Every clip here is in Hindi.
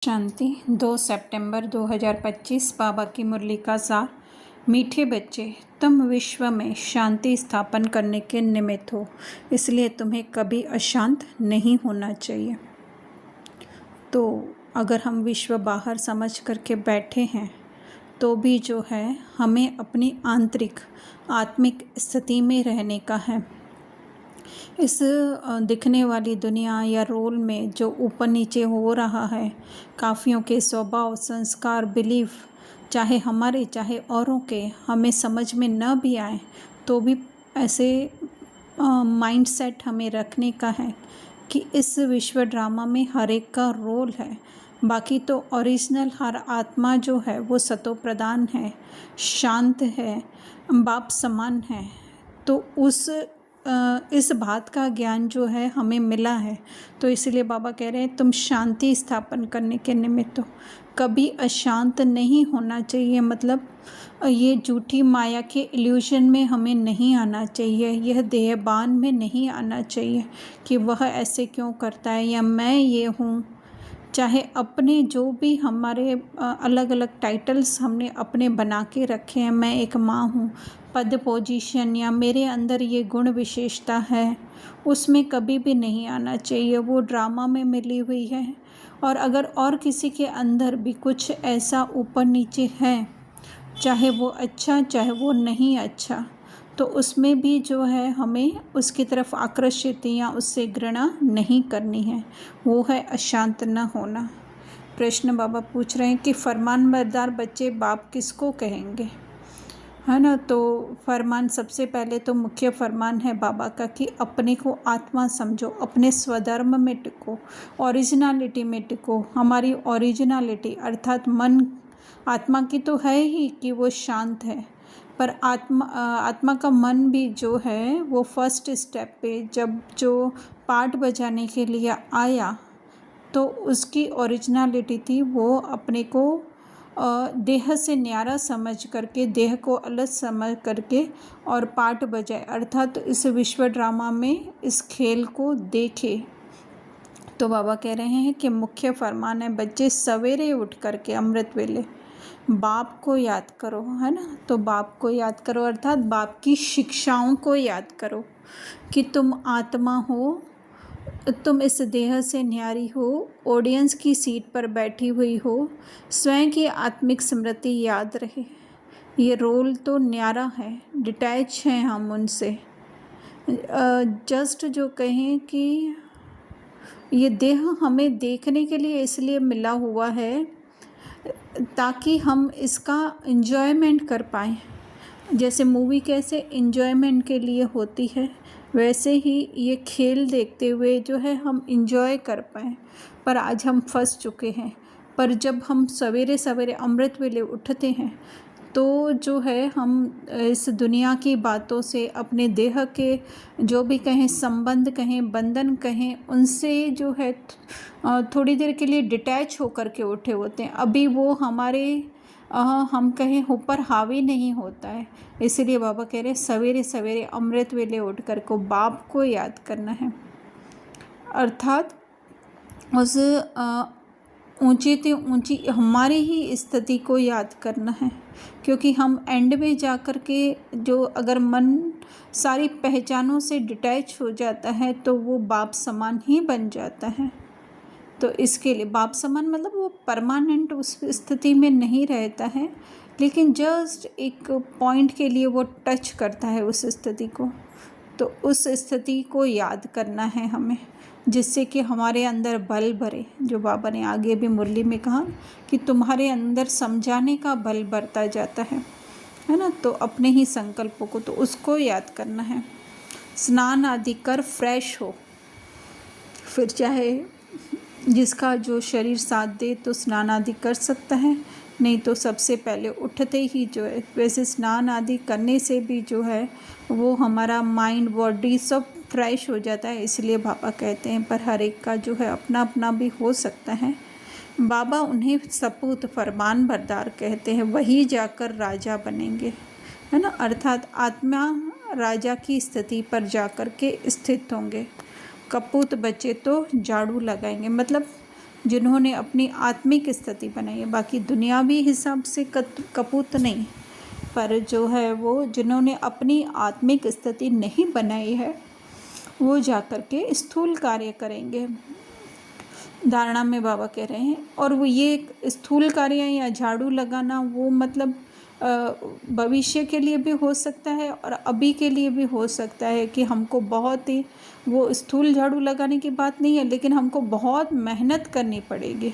शांति 2 सितंबर 2025 बाबा की मुरली का सार। मीठे बच्चे, तुम विश्व में शांति स्थापन करने के निमित्त हो, इसलिए तुम्हें कभी अशांत नहीं होना चाहिए। तो अगर हम विश्व बाहर समझ करके बैठे हैं तो भी जो है हमें अपनी आंतरिक आत्मिक स्थिति में रहने का है। इस दिखने वाली दुनिया या रोल में जो ऊपर नीचे हो रहा है, काफ़ियों के स्वभाव, संस्कार, बिलीफ, चाहे हमारे चाहे औरों के, हमें समझ में न भी आए तो भी ऐसे माइंडसेट हमें रखने का है कि इस विश्व ड्रामा में हर एक का रोल है। बाकी तो ओरिजिनल हर आत्मा जो है वो सतो प्रधान है, शांत है, बाप समान है। तो इस बात का ज्ञान जो है हमें मिला है, तो इसलिए बाबा कह रहे हैं तुम शांति स्थापन करने के निमित्त हो, कभी अशांत नहीं होना चाहिए। मतलब ये झूठी माया के इल्यूजन में हमें नहीं आना चाहिए, यह देहबान में नहीं आना चाहिए कि वह ऐसे क्यों करता है या मैं ये हूँ। चाहे अपने जो भी हमारे अलग अलग टाइटल्स हमने अपने बना के रखे हैं, मैं एक माँ हूँ, पद पोजीशन या मेरे अंदर ये गुण विशेषता है, उसमें कभी भी नहीं आना चाहिए। वो ड्रामा में मिली हुई है। और अगर और किसी के अंदर भी कुछ ऐसा ऊपर नीचे है, चाहे वो अच्छा चाहे वो नहीं अच्छा, तो उसमें भी जो है हमें उसकी तरफ आकर्षित या उससे घृणा नहीं करनी है। वो है अशांत न होना। प्रश्न बाबा पूछ रहे हैं कि फरमानबरदार बच्चे बाप किसको कहेंगे, है ना। तो फरमान सबसे पहले तो मुख्य फरमान है बाबा का कि अपने को आत्मा समझो, अपने स्वधर्म में टिको, ओरिजिनलिटी में टिको। हमारी ओरिजिनलिटी अर्थात मन आत्मा की तो है ही कि वो शांत है, पर आत्मा का मन भी जो है वो फर्स्ट स्टेप पे जब जो पार्ट बजाने के लिए आया तो उसकी ओरिजिनलिटी थी वो अपने को देह से न्यारा समझ करके, देह को अलग समझ करके और पार्ट बजाए, अर्थात इस विश्व ड्रामा में इस खेल को देखे। तो बाबा कह रहे हैं कि मुख्य फरमान है बच्चे सवेरे उठ करके अमृत वेले बाप को याद करो, है ना। तो बाप को याद करो अर्थात बाप की शिक्षाओं को याद करो कि तुम आत्मा हो, तुम इस देह से न्यारी हो, ऑडियंस की सीट पर बैठी हुई हो, स्वयं की आत्मिक स्मृति याद रहे। ये रोल तो न्यारा है, डिटैच हैं हम उनसे। जस्ट जो कहें कि ये देह हमें देखने के लिए इसलिए मिला हुआ है ताकि हम इसका एंजॉयमेंट कर पाएँ। जैसे मूवी कैसे एंजॉयमेंट के लिए होती है, वैसे ही ये खेल देखते हुए जो है हम एंजॉय कर पाएँ। पर आज हम फंस चुके हैं। पर जब हम सवेरे सवेरे अमृत वेले उठते हैं तो जो है हम इस दुनिया की बातों से, अपने देह के जो भी कहें संबंध कहें बंधन कहें, उनसे जो है थोड़ी देर के लिए डिटैच होकर के उठे होते हैं। अभी वो हमारे हम कहें ऊपर हावी नहीं होता है। इसलिए बाबा कह रहे हैं सवेरे सवेरे अमृत वेले उठ कर को बाप को याद करना है, अर्थात उस ऊंची से ऊंची हमारी ही स्थिति को याद करना है। क्योंकि हम एंड में जा कर के जो अगर मन सारी पहचानों से डिटैच हो जाता है तो वो बाप समान ही बन जाता है। तो इसके लिए बाप समान मतलब वो परमानेंट उस स्थिति में नहीं रहता है, लेकिन जस्ट एक पॉइंट के लिए वो टच करता है उस स्थिति को। तो उस स्थिति को याद करना है हमें, जिससे कि हमारे अंदर बल भरे। जो बाबा ने आगे भी मुरली में कहा कि तुम्हारे अंदर समझाने का बल बढ़ता जाता है ना। तो अपने ही संकल्पों को तो उसको याद करना है। स्नान आदि कर फ्रेश हो, फिर चाहे जिसका जो शरीर साथ दे तो स्नान आदि कर सकता है, नहीं तो सबसे पहले उठते ही जो है, वैसे स्नान आदि करने से भी जो है वो हमारा माइंड बॉडी सब फ्रेश हो जाता है। इसलिए बाबा कहते हैं, पर हर एक का जो है अपना अपना भी हो सकता है। बाबा उन्हें सपूत फरमान बरदार कहते हैं, वही जाकर राजा बनेंगे, है ना। अर्थात आत्मा राजा की स्थिति पर जाकर के स्थित होंगे। कपूत बच्चे तो झाड़ू लगाएंगे, मतलब जिन्होंने अपनी आत्मिक स्थिति बनाई है, बाकी दुनियावी हिसाब से कपूत नहीं, पर जो है वो जिन्होंने अपनी आत्मिक स्थिति नहीं बनाई है वो जाकर के स्थूल कार्य करेंगे। धारणा में बाबा कह रहे हैं। और वो ये स्थूल कार्य या झाड़ू लगाना वो मतलब भविष्य के लिए भी हो सकता है और अभी के लिए भी हो सकता है कि हमको बहुत ही, वो स्थूल झाड़ू लगाने की बात नहीं है, लेकिन हमको बहुत मेहनत करनी पड़ेगी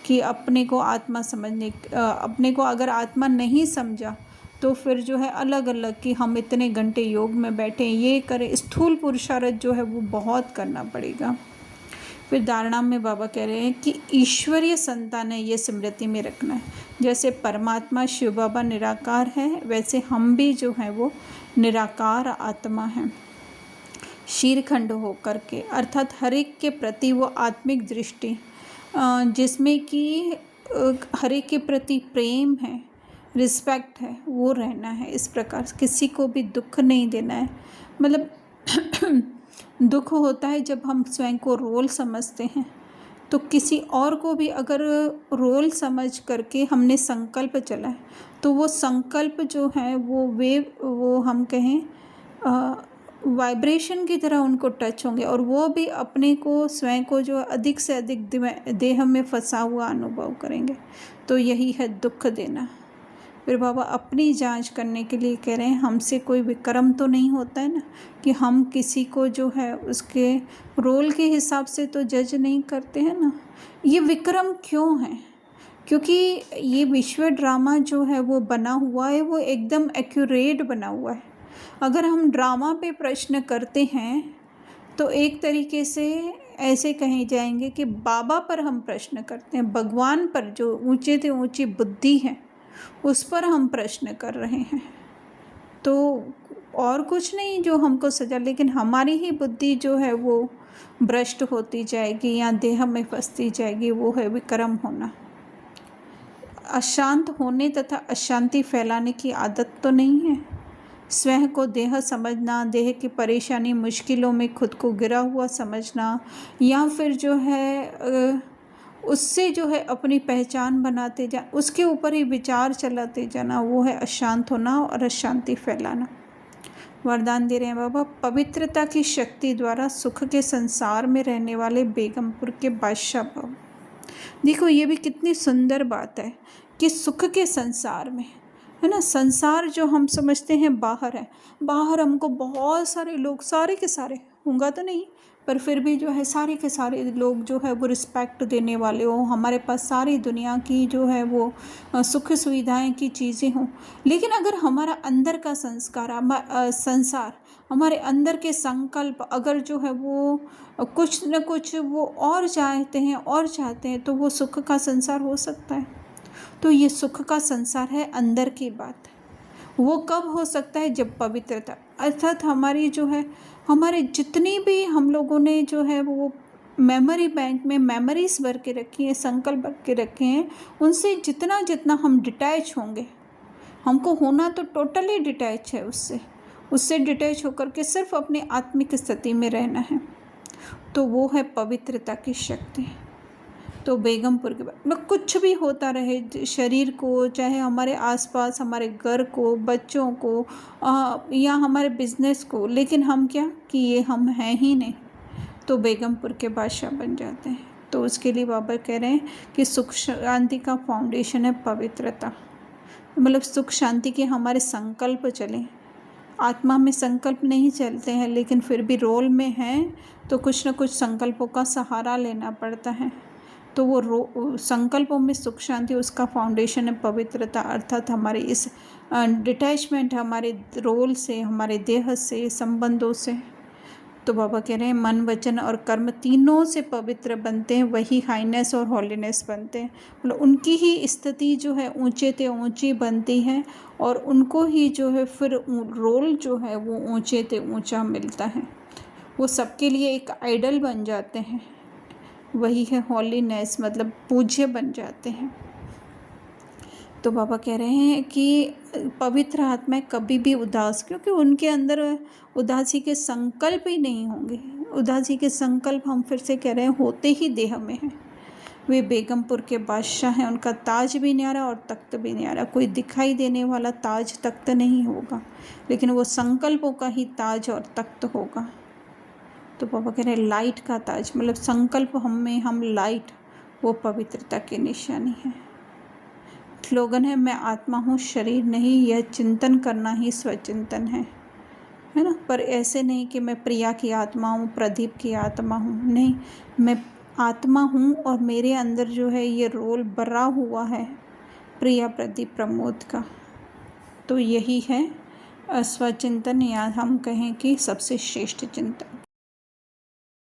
कि अपने को आत्मा समझने, अपने को अगर आत्मा नहीं समझा तो फिर जो है अलग अलग कि हम इतने घंटे योग में बैठे ये करें, स्थूल पुरुषार्थ जो है वो बहुत करना पड़ेगा। फिर धारणा में बाबा कह रहे हैं कि ईश्वरीय संतान है, ये स्मृति में रखना है। जैसे परमात्मा शिव बाबा निराकार है, वैसे हम भी जो है वो निराकार आत्मा हैं, शीरखंड होकर के, अर्थात हर एक के प्रति वो आत्मिक दृष्टि जिसमें कि हर एक के प्रति प्रेम है, रिस्पेक्ट है, वो रहना है। इस प्रकार किसी को भी दुख नहीं देना है। मतलब दुख होता है जब हम स्वयं को रोल समझते हैं, तो किसी और को भी अगर रोल समझ करके हमने संकल्प चला है तो वो संकल्प जो है वो हम कहें वाइब्रेशन की तरह उनको टच होंगे और वो भी अपने को स्वयं को जो अधिक से अधिक देह में फंसा हुआ अनुभव करेंगे। तो यही है दुख देना। फिर बाबा अपनी जांच करने के लिए कह रहे हैं, हमसे कोई विक्रम तो नहीं होता है ना, कि हम किसी को जो है उसके रोल के हिसाब से तो जज नहीं करते हैं ना। ये विक्रम क्यों है? क्योंकि ये विश्व ड्रामा जो है वो बना हुआ है, वो एकदम एक्यूरेट बना हुआ है। अगर हम ड्रामा पे प्रश्न करते हैं तो एक तरीके से ऐसे कहे जाएंगे कि बाबा पर हम प्रश्न करते हैं, भगवान पर, जो ऊंचे से ऊंची बुद्धि है उस पर हम प्रश्न कर रहे हैं। तो और कुछ नहीं जो हमको सजा, लेकिन हमारी ही बुद्धि जो है वो भ्रष्ट होती जाएगी या देह में फंसती जाएगी, वो है विक्रम होना। अशांत होने तथा अशांति फैलाने की आदत तो नहीं है। स्वयं को देह समझना, देह की परेशानी मुश्किलों में खुद को गिरा हुआ समझना, या फिर जो है उससे जो है अपनी पहचान बनाते जा, उसके ऊपर ही विचार चलाते जाना, वो है अशांत होना और अशांति फैलाना। वरदान दे रहे हैं बाबा, पवित्रता की शक्ति द्वारा सुख के संसार में रहने वाले बेगमपुर के बादशाह भव। देखो ये भी कितनी सुंदर बात है कि सुख के संसार में, है ना। संसार जो हम समझते हैं बाहर है, बाहर हमको बहुत सारे लोग, सारे के सारे होगा तो नहीं पर फिर भी जो है सारे के सारे लोग जो है वो रिस्पेक्ट देने वाले हो, हमारे पास सारी दुनिया की जो है वो सुख सुविधाएं की चीज़ें हों, लेकिन अगर हमारा अंदर का संसार, हमारे अंदर के संकल्प अगर जो है वो कुछ न कुछ वो और चाहते हैं तो वो सुख का संसार हो सकता है। तो ये सुख का संसार है अंदर की बात। वो कब हो सकता है? जब पवित्रता, अर्थात हमारी जो है, हमारे जितनी भी हम लोगों ने जो है वो मेमोरी बैंक में मेमोरीज भर के रखी है, संकल्प भर के रखे हैं, उनसे जितना जितना हम डिटैच होंगे, हमको होना तो टोटली डिटैच है उससे डिटैच होकर के सिर्फ अपनी आत्मिक स्थिति में रहना है, तो वो है पवित्रता की शक्ति। तो बेगमपुर के बाद मतलब कुछ भी होता रहे शरीर को, चाहे हमारे आसपास, हमारे घर को, बच्चों को या हमारे बिजनेस को, लेकिन हम क्या कि ये हम हैं ही नहीं, तो बेगमपुर के बादशाह बन जाते हैं। तो उसके लिए बाबा कह रहे हैं कि सुख शांति का फाउंडेशन है पवित्रता। मतलब सुख शांति के हमारे संकल्प चलें, आत्मा में संकल्प नहीं चलते हैं, लेकिन फिर भी रोल में हैं तो कुछ न कुछ संकल्पों का सहारा लेना पड़ता है। तो वो संकल्पों में सुख शांति, उसका फाउंडेशन है पवित्रता, अर्थात हमारे इस डिटैचमेंट, हमारे रोल से, हमारे देह से, संबंधों से। तो बाबा कह रहे हैं मन, वचन और कर्म तीनों से पवित्र बनते हैं, वही हाईनेस और हॉलीनेस बनते हैं। मतलब उनकी ही स्थिति जो है ऊंचे से ऊंची बनती है और उनको ही जो है फिर रोल जो है वो ऊंचे से ऊंचा मिलता है। वो सबके लिए एक आइडल बन जाते हैं, वही है हॉलीनेस, मतलब पूज्य बन जाते हैं। तो बाबा कह रहे हैं कि पवित्र आत्माएं कभी भी उदास, क्योंकि उनके अंदर उदासी के संकल्प ही नहीं होंगे। उदासी के संकल्प हम फिर से कह रहे हैं होते ही देह में हैं, वे बेगमपुर के बादशाह हैं, उनका ताज भी न्यारा और तख्त भी न्यारा। कोई दिखाई देने वाला ताज तख्त नहीं होगा, लेकिन वो संकल्पों का ही ताज और तख्त होगा। तो पापा कह रहे हैं लाइट का ताज, मतलब संकल्प हम लाइट, वो पवित्रता की निशानी है। स्लोगन है मैं आत्मा हूँ शरीर नहीं, यह चिंतन करना ही स्वचिंतन है ना। पर ऐसे नहीं कि मैं प्रिया की आत्मा हूँ, प्रदीप की आत्मा हूँ, नहीं, मैं आत्मा हूँ और मेरे अंदर जो है ये रोल भरा हुआ है प्रिया, प्रदीप, प्रमोद का। तो यही है स्वचिंतन, या हम कहें कि सबसे श्रेष्ठ चिंतन।